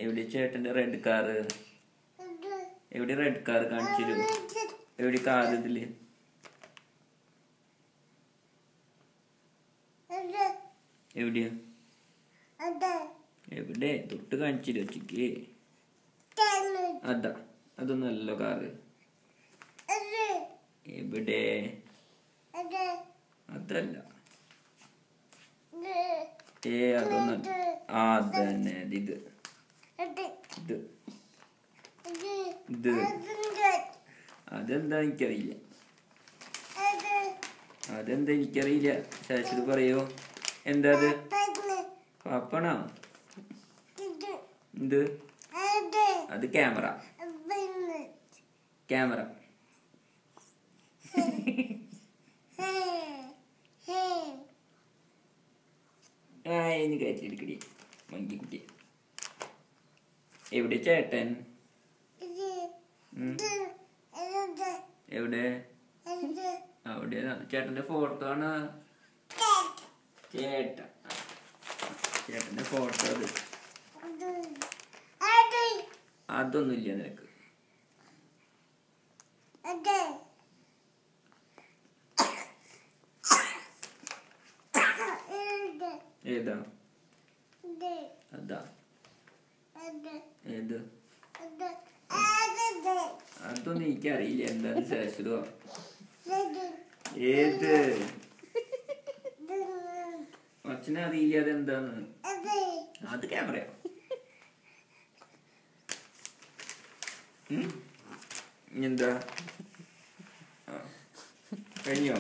എവിടെ ചേട്ടന്റെ red car? എവിടെ റെഡ് കാർ കാണിച്ചു? എവിടെ കാർ ഇതില്? എവിടെയാ? എവിടെ തൊട്ട് കാണിച്ചില്ല ഉച്ചക്ക്? അതാ അതൊന്നല്ലോ കാറ്. എവിടെ? അതല്ല. അതൊന്നല്ല. അതന്നെ ഇത് ഇത് ഇത് അതെന്താ എനിക്കറിയില്ല. അതെന്താ എനിക്കറിയില്ല. ശാശ്വത് പറയോ എന്താ അത്? പാപ്പണോ? എന്ത്? അത് ക്യാമറ. ക്യാമറ. ഇനി കയറ്റിയെടുക്കടി മങ്കിക്കുട്ടി. എവിടെ ചേട്ടൻ? എവിടെ? അവിടെ ചേട്ടന്റെ ഫോട്ടോ ആണ്. ചേട്ടന്റെ ഫോട്ടോ അത്. അതൊന്നുമില്ല നിനക്ക്. ഏതാ? അതാ. ഏത്? അതൊന്നും എനിക്കറിയില്ല. എന്താന്ന് ശാശ്വതോ? ഏത്? അച്ഛനെ അറിയില്ല അതെന്താന്ന്. അത് ക്യാമറയോ? എന്താ? കഴിഞ്ഞോ?